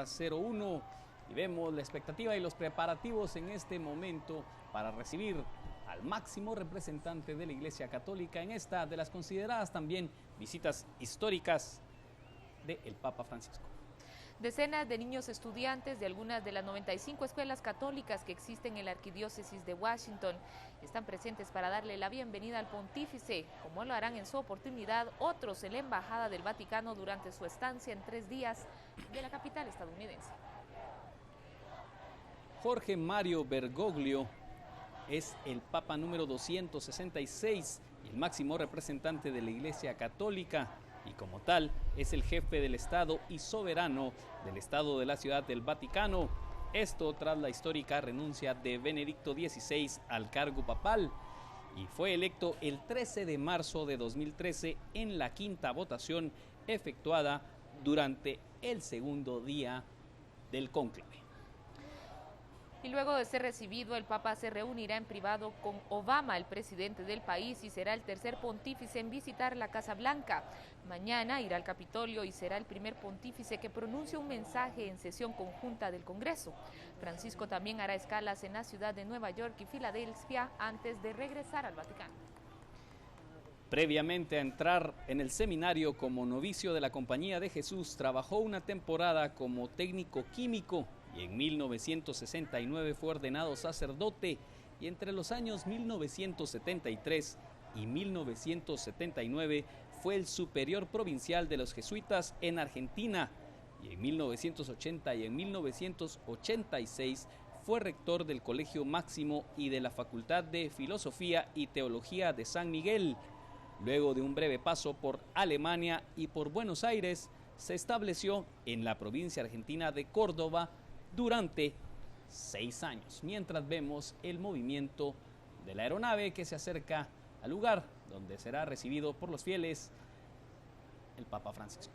20:01 y vemos la expectativa y los preparativos en este momento para recibir al máximo representante de la Iglesia Católica en esta de las consideradas también visitas históricas del Papa Francisco. Decenas de niños estudiantes de algunas de las 95 escuelas católicas que existen en la Arquidiócesis de Washington están presentes para darle la bienvenida al pontífice, como lo harán en su oportunidad otros en la Embajada del Vaticano durante su estancia en 3 días de la capital estadounidense. Jorge Mario Bergoglio es el Papa número 266 y el máximo representante de la Iglesia Católica, y como tal es el jefe del Estado y soberano del Estado de la Ciudad del Vaticano. Esto tras la histórica renuncia de Benedicto XVI al cargo papal, y fue electo el 13 de marzo de 2013 en la quinta votación efectuada durante el segundo día del cónclave. Y luego de ser recibido, el Papa se reunirá en privado con Obama, el presidente del país, y será el tercer pontífice en visitar la Casa Blanca. Mañana irá al Capitolio y será el primer pontífice que pronuncie un mensaje en sesión conjunta del Congreso. Francisco también hará escalas en la ciudad de Nueva York y Filadelfia antes de regresar al Vaticano. Previamente a entrar en el seminario como novicio de la Compañía de Jesús, trabajó una temporada como técnico químico y en 1969 fue ordenado sacerdote, y entre los años 1973 y 1979 fue el superior provincial de los jesuitas en Argentina, y en 1980 y en 1986 fue rector del Colegio Máximo y de la Facultad de Filosofía y Teología de San Miguel. Luego de un breve paso por Alemania y por Buenos Aires, se estableció en la provincia argentina de Córdoba durante 6 años, mientras vemos el movimiento de la aeronave que se acerca al lugar donde será recibido por los fieles el Papa Francisco.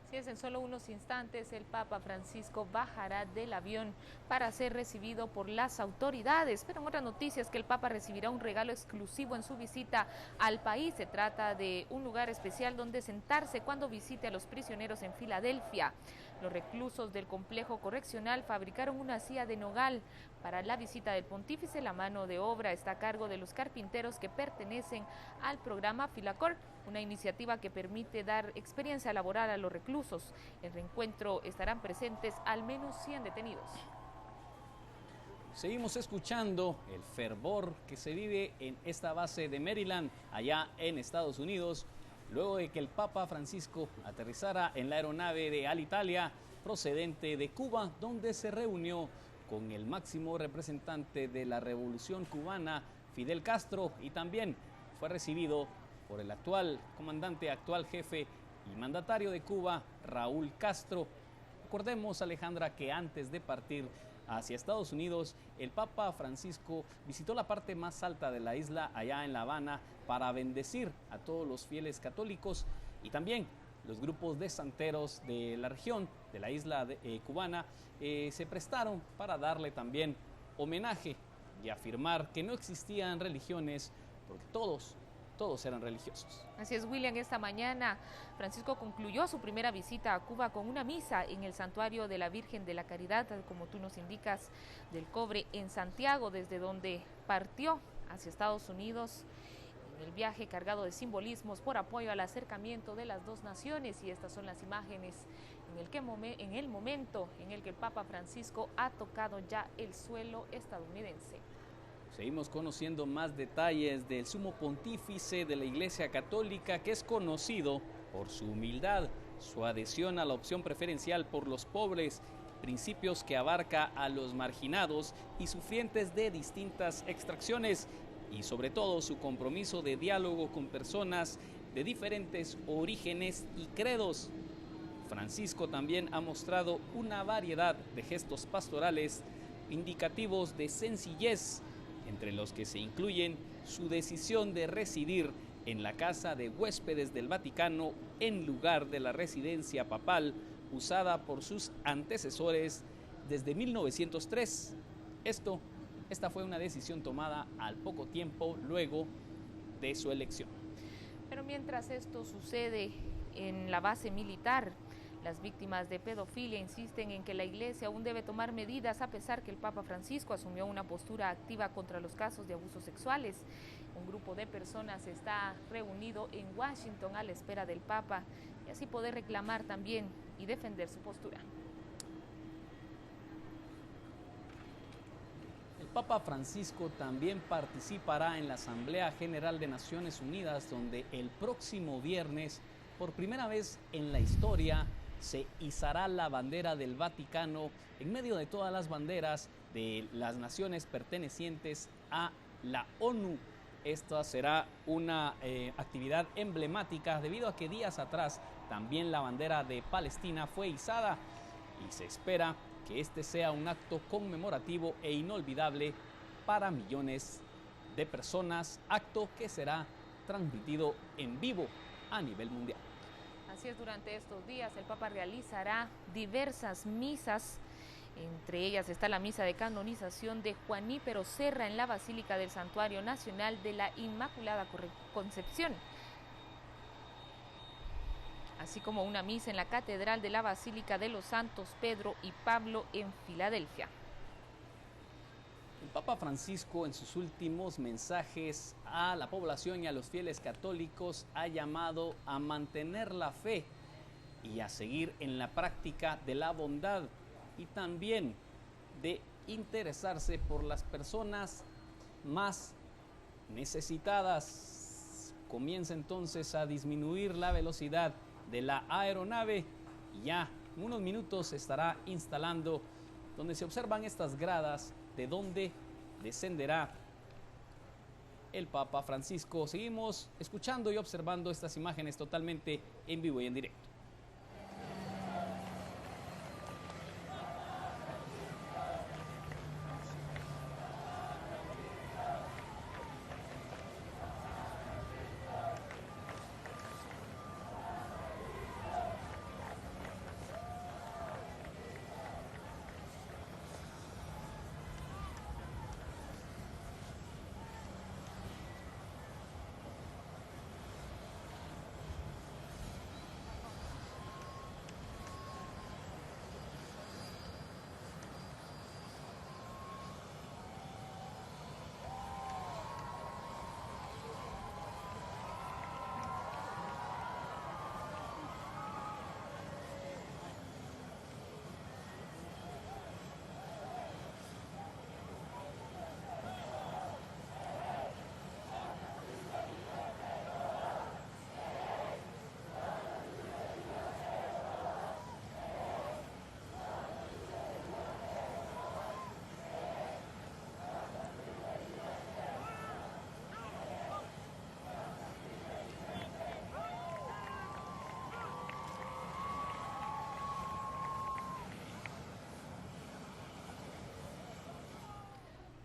Así es, en solo unos instantes el Papa Francisco bajará del avión para ser recibido por las autoridades. Pero en otras noticias, que el Papa recibirá un regalo exclusivo en su visita al país. Se trata de un lugar especial donde sentarse cuando visite a los prisioneros en Filadelfia. Los reclusos del complejo correccional fabricaron una silla de nogal para la visita del pontífice. La mano de obra está a cargo de los carpinteros que pertenecen al programa Filacor, una iniciativa que permite dar experiencia laboral a los reclusos. En el reencuentro estarán presentes al menos 100 detenidos. Seguimos escuchando el fervor que se vive en esta base de Maryland, allá en Estados Unidos, luego de que el Papa Francisco aterrizara en la aeronave de Alitalia procedente de Cuba, donde se reunió con el máximo representante de la Revolución Cubana, Fidel Castro, y también fue recibido por el actual jefe y mandatario de Cuba, Raúl Castro. Recordemos, Alejandra, que antes de partir hacia Estados Unidos, el Papa Francisco visitó la parte más alta de la isla, allá en La Habana, para bendecir a todos los fieles católicos, y también los grupos de santeros de la región, de la isla cubana, se prestaron para darle también homenaje y afirmar que no existían religiones, porque todos eran religiosos. Así es, William. Esta mañana Francisco concluyó su primera visita a Cuba con una misa en el Santuario de la Virgen de la Caridad, como tú nos indicas, del Cobre, en Santiago, desde donde partió hacia Estados Unidos en el viaje cargado de simbolismos por apoyo al acercamiento de las dos naciones. Y estas son las imágenes en el momento en el que el Papa Francisco ha tocado ya el suelo estadounidense. Seguimos conociendo más detalles del sumo pontífice de la Iglesia Católica, que es conocido por su humildad, su adhesión a la opción preferencial por los pobres, principios que abarca a los marginados y sufrientes de distintas extracciones, y sobre todo su compromiso de diálogo con personas de diferentes orígenes y credos. Francisco también ha mostrado una variedad de gestos pastorales indicativos de sencillez, entre los que se incluyen su decisión de residir en la Casa de Huéspedes del Vaticano en lugar de la residencia papal usada por sus antecesores desde 1903. Esta fue una decisión tomada al poco tiempo luego de su elección. Pero mientras esto sucede, en la base militar. Las víctimas de pedofilia insisten en que la Iglesia aún debe tomar medidas a pesar que el Papa Francisco asumió una postura activa contra los casos de abusos sexuales. Un grupo de personas está reunido en Washington a la espera del Papa y así poder reclamar también y defender su postura. El Papa Francisco también participará en la Asamblea General de Naciones Unidas, donde el próximo viernes, por primera vez en la historia, se izará la bandera del Vaticano en medio de todas las banderas de las naciones pertenecientes a la ONU. Esta será una actividad emblemática debido a que días atrás también la bandera de Palestina fue izada y se espera que este sea un acto conmemorativo e inolvidable para millones de personas, acto que será transmitido en vivo a nivel mundial. Así es, durante estos días el Papa realizará diversas misas, entre ellas está la misa de canonización de Juanípero Serra en la Basílica del Santuario Nacional de la Inmaculada Concepción, así como una misa en la Catedral de la Basílica de los Santos Pedro y Pablo en Filadelfia. El Papa Francisco, en sus últimos mensajes a la población y a los fieles católicos, ha llamado a mantener la fe y a seguir en la práctica de la bondad y también de interesarse por las personas más necesitadas. Comienza entonces a disminuir la velocidad de la aeronave y ya en unos minutos se estará instalando donde se observan estas gradas de donde descenderá el Papa Francisco. Seguimos escuchando y observando estas imágenes totalmente en vivo y en directo.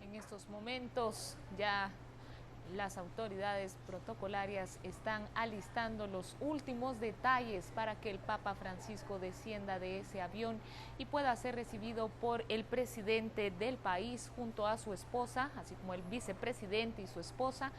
En estos momentos ya las autoridades protocolarias están alistando los últimos detalles para que el Papa Francisco descienda de ese avión y pueda ser recibido por el presidente del país junto a su esposa, así como el vicepresidente y su esposa,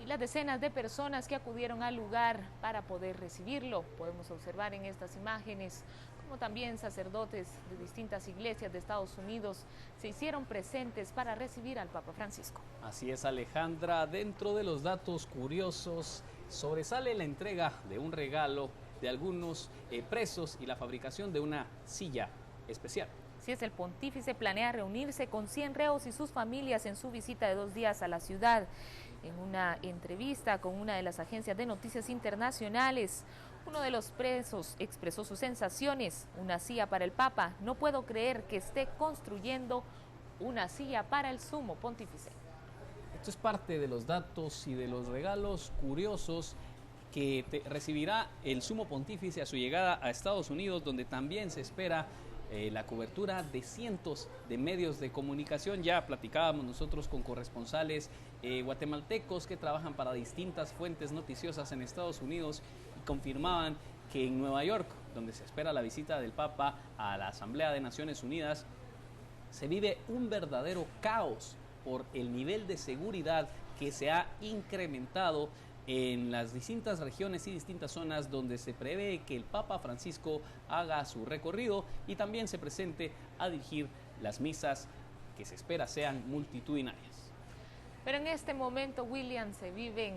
y las decenas de personas que acudieron al lugar para poder recibirlo. Podemos observar en estas imágenes como también sacerdotes de distintas iglesias de Estados Unidos se hicieron presentes para recibir al Papa Francisco. Así es, Alejandra. Dentro de los datos curiosos sobresale la entrega de un regalo de algunos presos y la fabricación de una silla especial. Así es, el pontífice planea reunirse con 100 reos y sus familias en su visita de 2 días a la ciudad. En una entrevista con una de las agencias de noticias internacionales, uno de los presos expresó sus sensaciones: una silla para el Papa. No puedo creer que esté construyendo una silla para el sumo pontífice. Esto es parte de los datos y de los regalos curiosos que recibirá el sumo pontífice a su llegada a Estados Unidos, donde también se espera la cobertura de cientos de medios de comunicación. Ya platicábamos nosotros con corresponsales guatemaltecos que trabajan para distintas fuentes noticiosas en Estados Unidos y confirmaban que en Nueva York, donde se espera la visita del Papa a la Asamblea de Naciones Unidas, se vive un verdadero caos por el nivel de seguridad que se ha incrementado en las distintas regiones y distintas zonas donde se prevé que el Papa Francisco haga su recorrido y también se presente a dirigir las misas que se espera sean multitudinarias. Pero en este momento, William, se viven,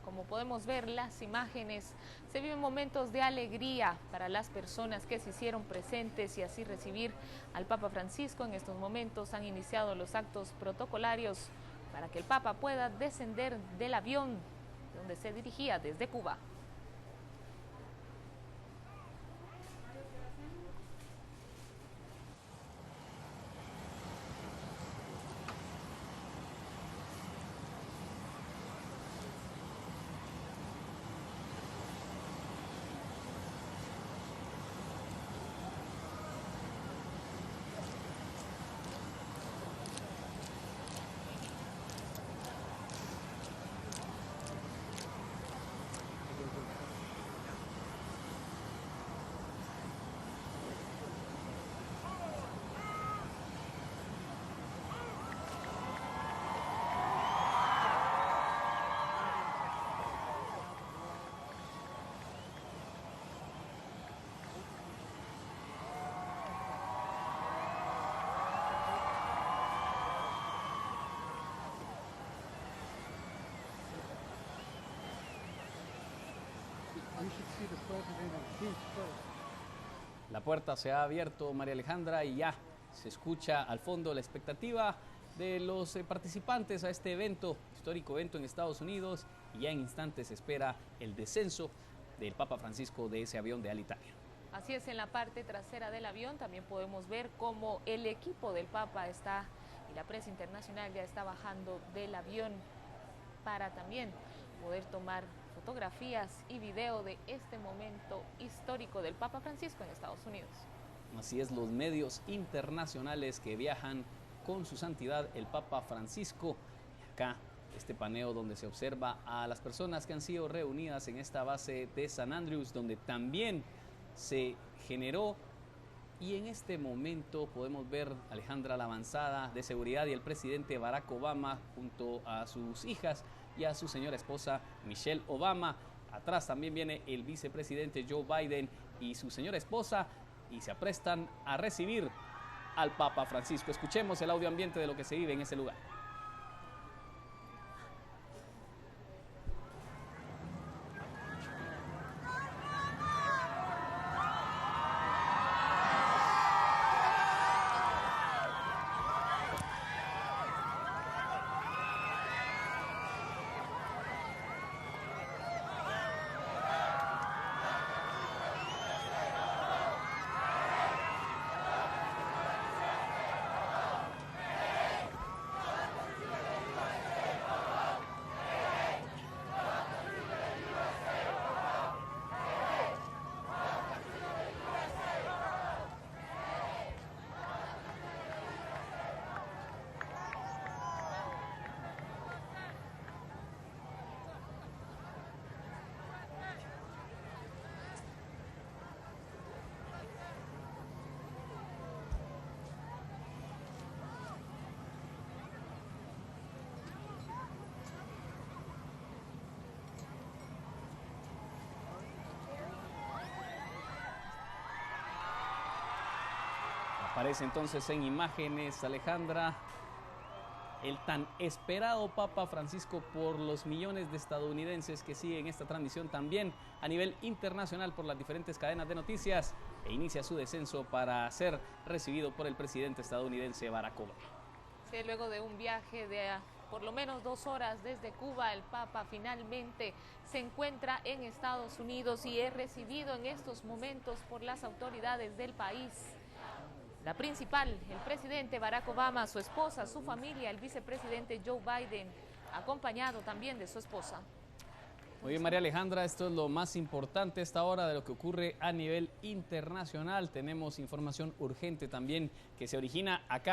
como podemos ver las imágenes, se viven momentos de alegría para las personas que se hicieron presentes y así recibir al Papa Francisco. En estos momentos han iniciado los actos protocolarios para que el Papa pueda descender del avión donde se dirigía desde Cuba. La puerta se ha abierto, María Alejandra, y ya se escucha al fondo la expectativa de los participantes a este evento, histórico evento en Estados Unidos, y ya en instantes se espera el descenso del Papa Francisco de ese avión de Alitalia. Así es, en la parte trasera del avión también podemos ver cómo el equipo del Papa está y la prensa internacional ya está bajando del avión para también poder tomar fotografías y video de este momento histórico del Papa Francisco en Estados Unidos. Así es, los medios internacionales que viajan con su santidad el Papa Francisco. Acá este paneo donde se observa a las personas que han sido reunidas en esta base de San Andrews, donde también se generó, y en este momento podemos ver, Alejandra, la avanzada de seguridad y el presidente Barack Obama junto a sus hijas y a su señora esposa Michelle Obama. Atrás también viene el vicepresidente Joe Biden y su señora esposa y se aprestan a recibir al Papa Francisco. Escuchemos el audio ambiente de lo que se vive en ese lugar. Aparece entonces en imágenes, Alejandra, el tan esperado Papa Francisco por los millones de estadounidenses que siguen esta transmisión también a nivel internacional por las diferentes cadenas de noticias, e inicia su descenso para ser recibido por el presidente estadounidense Barack Obama. Sí, luego de un viaje de por lo menos 2 horas desde Cuba, el Papa finalmente se encuentra en Estados Unidos y es recibido en estos momentos por las autoridades del país. La principal, el presidente Barack Obama, su esposa, su familia, el vicepresidente Joe Biden, acompañado también de su esposa. Muy bien, María Alejandra, esto es lo más importante a esta hora de lo que ocurre a nivel internacional. Tenemos información urgente también que se origina acá